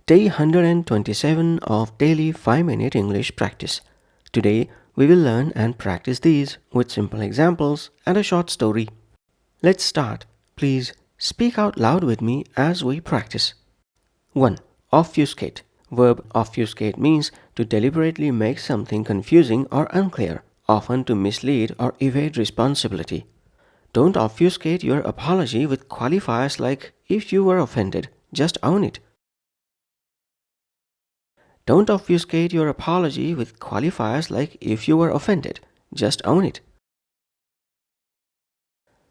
Day 127 of daily 5-minute English practice. Today we will learn and practice these with simple examples and a short story. Let's start. Please speak out loud with me as we practice. 1. Obfuscate. Verb obfuscate means to deliberately make something confusing or unclear, often to mislead or evade responsibility. Don't obfuscate your apology with qualifiers like if you were offended, just own it. Don't obfuscate your apology with qualifiers like if you were offended. Just own it.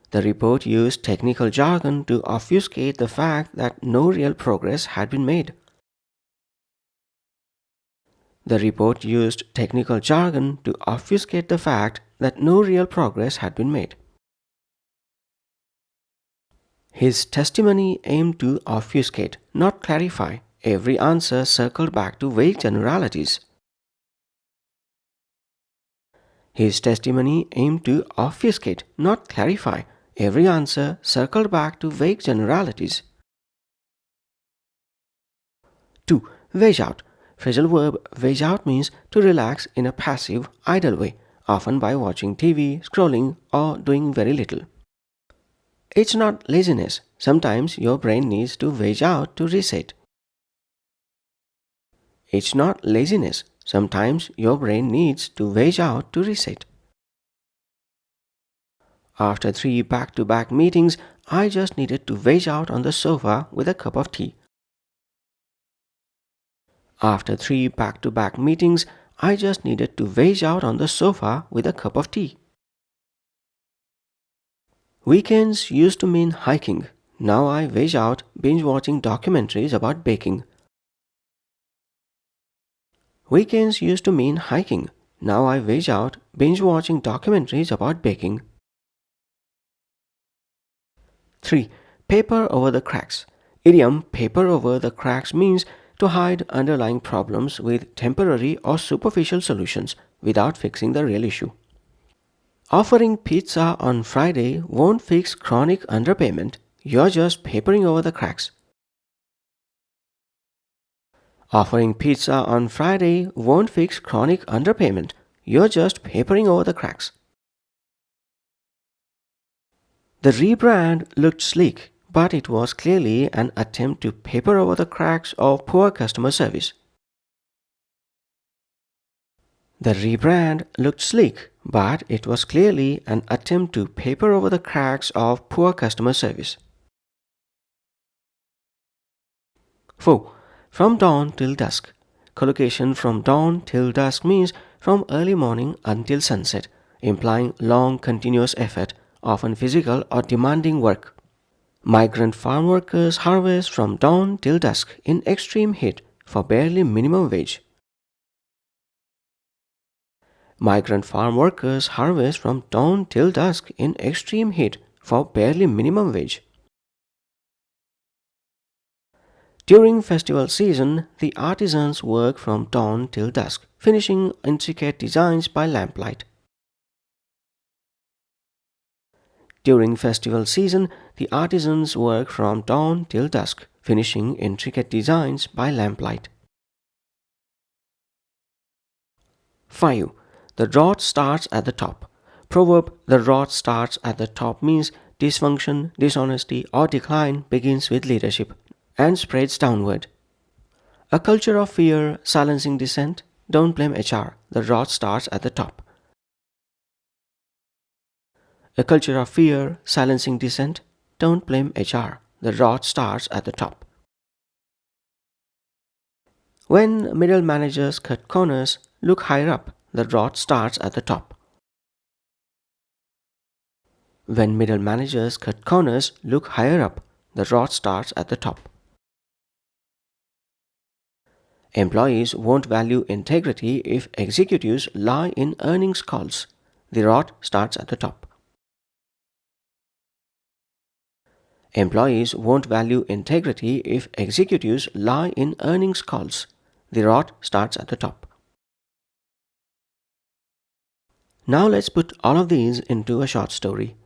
The report used technical jargon to obfuscate the fact that no real progress had been made. The report used technical jargon to obfuscate the fact that no real progress had been made. His testimony aimed to obfuscate, not clarify. Every answer circled back to vague generalities. His testimony aimed to obfuscate, not clarify. Every answer circled back to vague generalities. 2. Veg out. Phrasal verb veg out means to relax in a passive, idle way, often by watching TV, scrolling, or doing very little. It's not laziness. Sometimes your brain needs to veg out to reset. It's not laziness. Sometimes your brain needs to veg out to reset. After 3 back-to-back meetings, I just needed to veg out on the sofa with a cup of tea. After 3 back-to-back meetings, I just needed to veg out on the sofa with a cup of tea. Weekends used to mean hiking. Now I veg out binge-watching documentaries about baking. Weekends used to mean hiking. Now I veg out binge-watching documentaries about baking. 3. Paper over the cracks. Idiom paper over the cracks means to hide underlying problems with temporary or superficial solutions without fixing the real issue. Offering pizza on Friday won't fix chronic underpayment. You're just papering over the cracks. Offering pizza on Friday won't fix chronic underpayment. You're just papering over the cracks. The rebrand looked sleek, but it was clearly an attempt to paper over the cracks of poor customer service. The rebrand looked sleek, but it was clearly an attempt to paper over the cracks of poor customer service. 4. From dawn till dusk. Collocation from dawn till dusk means from early morning until sunset, implying long continuous effort, often physical or demanding work. Migrant farm workers harvest from dawn till dusk in extreme heat for barely minimum wage. Migrant farm workers harvest from dawn till dusk in extreme heat for barely minimum wage. During festival season, the artisans work from dawn till dusk, finishing intricate designs by lamplight. During festival season, the artisans work from dawn till dusk, finishing intricate designs by lamplight. 5. The rot starts at the top. Proverb the rot starts at the top means dysfunction, dishonesty, or decline begins with leadership and spreads downward. A culture of fear silencing dissent. Don't blame HR. The rot starts at the top. A culture of fear silencing dissent. Don't blame HR. The rot starts at the top. When middle managers cut corners, look higher up. The rot starts at the top. When middle managers cut corners, look higher up. The rot starts at the top. Employees won't value integrity if executives lie in earnings calls. The rot starts at the top. Employees won't value integrity if executives lie in earnings calls. The rot starts at the top. Now let's put all of these into a short story.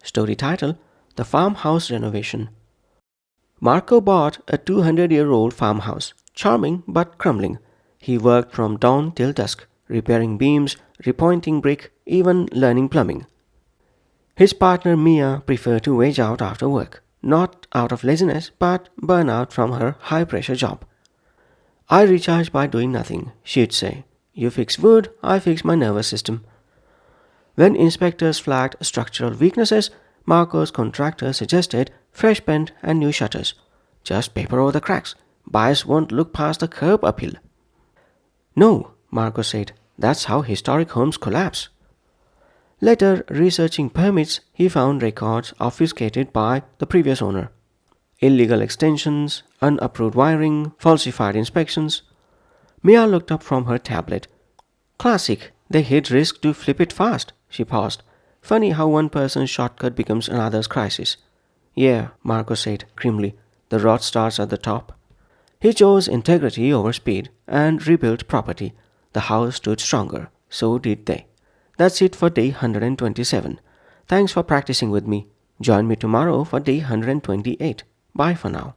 Story title: The Farmhouse Renovation. Marco bought a 200-year-old farmhouse, charming but crumbling. He worked from dawn till dusk, repairing beams, repointing brick, even learning plumbing. His partner Mia preferred to wage out after work, not out of laziness but burnout from her high-pressure job. I recharge by doing nothing, she'd say. You fix wood, I fix my nervous system. When inspectors flagged structural weaknesses, Marco's contractor suggested fresh paint and new shutters. Just paper over the cracks. Buyers won't look past the curb uphill. No, Marco said. That's how historic homes collapse. Later, researching permits, he found records obfuscated by the previous owner. Illegal extensions, unapproved wiring, falsified inspections. Mia looked up from her tablet. Classic. They hid risk to flip it fast. She paused. Funny how one person's shortcut becomes another's crisis. Yeah, Marco said grimly. The rot starts at the top. He chose integrity over speed and rebuilt property. The house stood stronger. So did they. That's it for day 127. Thanks for practicing with me. Join me tomorrow for day 128. Bye for now.